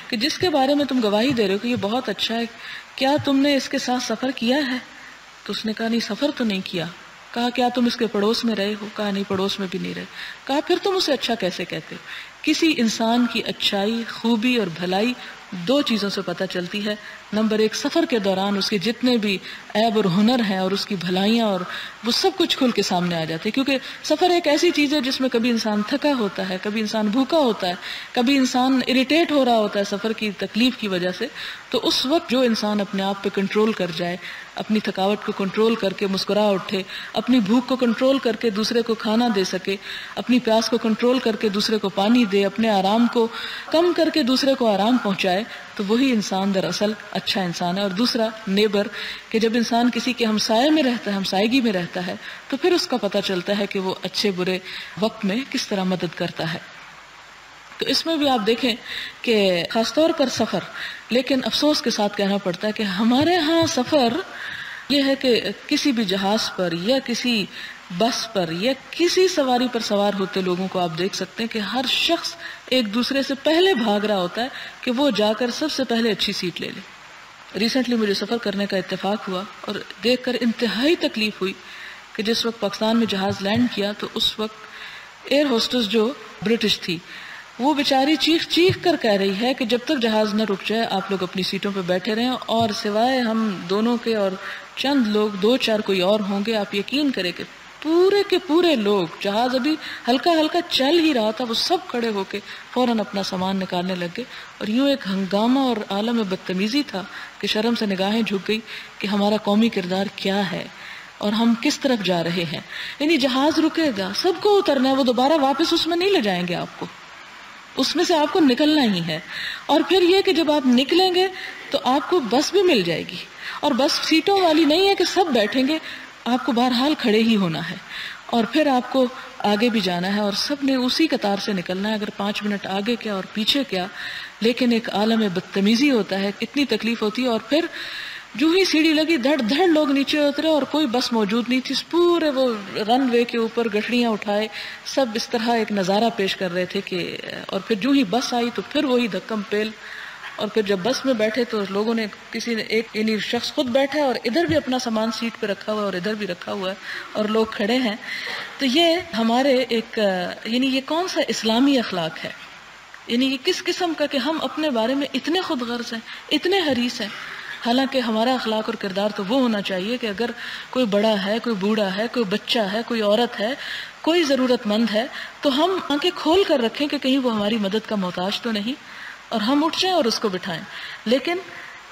کہ جس کے بارے میں تم گواہی دے رہے ہو کہ یہ بہت اچھا ہے، کیا تم نے اس کے ساتھ سفر کیا ہے؟ تو اس نے کہا نہیں، سفر تو نہیں کیا. کہا کیا تم اس کے پڑوس میں رہے ہو؟ کہا نہیں، پڑوس میں بھی نہیں رہے. کہا پھر تم اسے اچھا کیسے کہتے ہو؟ کسی انسان کی اچھائی، خوبی اور بھلائی دو چیزوں سے پتہ چلتی ہے. نمبر ایک، سفر کے دوران اس کے جتنے بھی عیب اور ہنر ہیں اور اس کی بھلائیاں اور وہ سب کچھ کھل کے سامنے آ جاتے ہیں. کیونکہ سفر ایک ایسی چیز ہے جس میں کبھی انسان تھکا ہوتا ہے، کبھی انسان بھوکا ہوتا ہے، کبھی انسان اریٹیٹ ہو رہا ہوتا ہے سفر کی تکلیف کی وجہ سے. تو اس وقت جو انسان اپنے آپ پہ کنٹرول کر جائے، اپنی تھکاوٹ کو کنٹرول کر کے مسکرا اٹھے، اپنی بھوک کو کنٹرول کر کے دوسرے کو کھانا دے سکے، اپنی پیاس کو کنٹرول کر کے دوسرے کو پانی دے، اپنے آرام کو کم کر کے دوسرے کو آرام پہنچائے، تو وہی انسان دراصل اچھا انسان ہے. اور دوسرا نیبر، کہ جب انسان کسی کے ہمسائے میں رہتا ہے، ہمسائیگی میں رہتا ہے، تو پھر اس کا پتہ چلتا ہے کہ وہ اچھے برے وقت میں کس طرح مدد کرتا ہے. تو اس میں بھی آپ دیکھیں کہ خاص طور پر سفر، لیکن افسوس کے ساتھ کہنا پڑتا ہے کہ ہمارے ہاں سفر یہ ہے کہ کسی بھی جہاز پر یا کسی بس پر یا کسی سواری پر سوار ہوتے لوگوں کو آپ دیکھ سکتے ہیں کہ ہر شخص ایک دوسرے سے پہلے بھاگ رہا ہوتا ہے کہ وہ جا کر سب سے پہلے اچھی سیٹ لے لے. ریسنٹلی مجھے سفر کرنے کا اتفاق ہوا اور دیکھ کر انتہائی تکلیف ہوئی کہ جس وقت پاکستان میں جہاز لینڈ کیا تو اس وقت ایئر ہوسٹس جو برٹش تھی، وہ بیچاری چیخ چیخ کر کہہ رہی ہے کہ جب تک جہاز نہ رک جائے آپ لوگ اپنی سیٹوں پہ بیٹھے رہیں، اور سوائے ہم دونوں کے اور چند لوگ، دو چار کوئی اور ہوں گے، آپ یقین کریں کہ پورے کے پورے لوگ، جہاز ابھی ہلکا ہلکا چل ہی رہا تھا، وہ سب کھڑے ہو کے فوراً اپنا سامان نکالنے لگے. اور یوں ایک ہنگامہ اور عالم بدتمیزی تھا کہ شرم سے نگاہیں جھک گئی کہ ہمارا قومی کردار کیا ہے اور ہم کس طرف جا رہے ہیں. یعنی جہاز رکے گا، سب کو اترنا ہے، وہ دوبارہ واپس اس میں نہیں لے جائیں گے آپ کو، اس میں سے آپ کو نکلنا ہی ہے. اور پھر یہ کہ جب آپ نکلیں گے تو آپ کو بس بھی مل جائے گی، اور بس سیٹوں والی نہیں ہے کہ سب بیٹھیں گے، آپ کو بہرحال کھڑے ہی ہونا ہے، اور پھر آپ کو آگے بھی جانا ہے، اور سب نے اسی قطار سے نکلنا ہے. اگر 5 منٹ آگے کیا اور پیچھے کیا، لیکن ایک عالم بدتمیزی ہوتا ہے، اتنی تکلیف ہوتی ہے. اور پھر جو ہی سیڑھی لگی دھڑ دھڑ لوگ نیچے اترے اور کوئی بس موجود نہیں تھی. پورے وہ رن وے کے اوپر گٹھڑیاں اٹھائے سب اس طرح ایک نظارہ پیش کر رہے تھے کہ، اور پھر جو ہی بس آئی تو پھر وہی دھکم پیل. اور پھر جب بس میں بیٹھے تو لوگوں نے، کسی نے ایک یعنی شخص خود بیٹھا ہے اور ادھر بھی اپنا سامان سیٹ پہ رکھا ہوا ہے اور ادھر بھی رکھا ہوا ہے اور لوگ کھڑے ہیں. تو یہ ہمارے ایک یعنی یہ کون سا اسلامی اخلاق ہے؟ یعنی یہ کس قسم کا کہ ہم اپنے بارے میں اتنے خود غرض ہیں، اتنے حریص ہیں. حالانکہ ہمارا اخلاق اور کردار تو وہ ہونا چاہیے کہ اگر کوئی بڑا ہے، کوئی بوڑھا ہے، کوئی بچہ ہے، کوئی عورت ہے، کوئی ضرورت مند ہے، تو ہم آنکھیں کھول کر رکھیں کہ کہیں وہ ہماری مدد کا محتاج تو نہیں، اور ہم اٹھ جائیں اور اس کو بٹھائیں. لیکن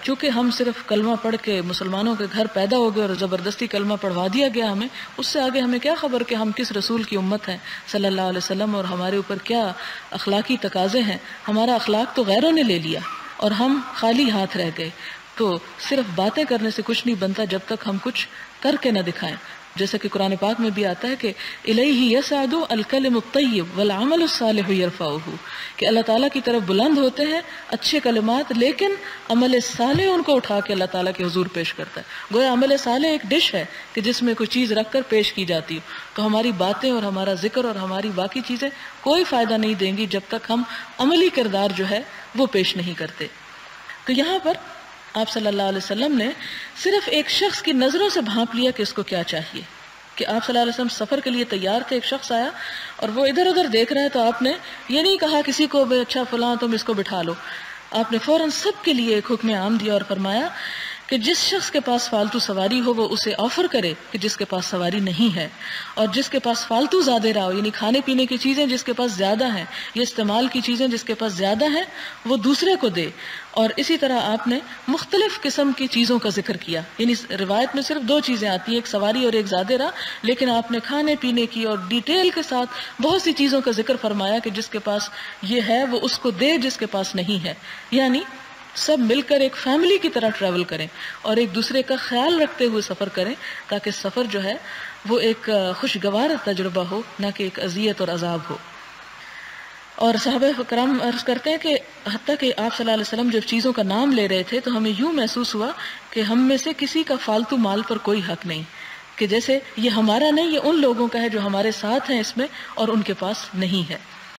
چونکہ ہم صرف کلمہ پڑھ کے مسلمانوں کے گھر پیدا ہو گئے اور زبردستی کلمہ پڑھوا دیا گیا ہمیں، اس سے آگے ہمیں کیا خبر کہ ہم کس رسول کی امت ہیں صلی اللہ علیہ وسلم، اور ہمارے اوپر کیا اخلاقی تقاضے ہیں. ہمارا اخلاق تو غیروں نے لے لیا اور ہم خالی ہاتھ رہ گئے. تو صرف باتیں کرنے سے کچھ نہیں بنتا جب تک ہم کچھ کر کے نہ دکھائیں. جیسا کہ قرآن پاک میں بھی آتا ہے کہ الیہ یصعد الکلم الطیب والعمل الصالح یرفعہ، کہ اللہ تعالیٰ کی طرف بلند ہوتے ہیں اچھے کلمات، لیکن عمل صالح ان کو اٹھا کے اللہ تعالیٰ کے حضور پیش کرتا ہے. گویا عمل صالح ایک ڈش ہے کہ جس میں کوئی چیز رکھ کر پیش کی جاتی ہو. تو ہماری باتیں اور ہمارا ذکر اور ہماری باقی چیزیں کوئی فائدہ نہیں دیں گی جب تک ہم عملی کردار جو ہے وہ پیش نہیں کرتے. تو یہاں پر آپ صلی اللہ علیہ وسلم نے صرف ایک شخص کی نظروں سے بھانپ لیا کہ اس کو کیا چاہیے. کہ آپ صلی اللہ علیہ وسلم سفر کے لیے تیار تھے، ایک شخص آیا اور وہ ادھر ادھر دیکھ رہا ہے، تو آپ نے یہ نہیں کہا کسی کو اچھا فلاں تم اس کو بٹھا لو، آپ نے فوراً سب کے لیے ایک حکم عام دیا اور فرمایا کہ جس شخص کے پاس فالتو سواری ہو وہ اسے آفر کرے کہ جس کے پاس سواری نہیں ہے، اور جس کے پاس فالتو زیادہ رہا ہو، یعنی کھانے پینے کی چیزیں جس کے پاس زیادہ ہیں یا استعمال کی چیزیں جس کے پاس زیادہ ہیں وہ دوسرے کو دے۔ اور اسی طرح آپ نے مختلف قسم کی چیزوں کا ذکر کیا، یعنی روایت میں صرف 2 چیزیں آتی ہیں، ایک سواری اور ایک زیادہ رہا، لیکن آپ نے کھانے پینے کی اور ڈیٹیل کے ساتھ بہت سی چیزوں کا ذکر فرمایا کہ جس کے پاس یہ ہے وہ اس کو دے جس کے پاس نہیں ہے، یعنی سب مل کر ایک فیملی کی طرح ٹریول کریں اور ایک دوسرے کا خیال رکھتے ہوئے سفر کریں، تاکہ سفر جو ہے وہ ایک خوشگوار تجربہ ہو، نہ کہ ایک اذیت اور عذاب ہو۔ اور صحابہ کرام عرض کرتے ہیں کہ حتیٰ کہ آپ صلی اللہ علیہ وسلم جب چیزوں کا نام لے رہے تھے تو ہمیں یوں محسوس ہوا کہ ہم میں سے کسی کا فالتو مال پر کوئی حق نہیں، کہ جیسے یہ ہمارا نہیں، یہ ان لوگوں کا ہے جو ہمارے ساتھ ہیں اس میں اور ان کے پاس نہیں ہے۔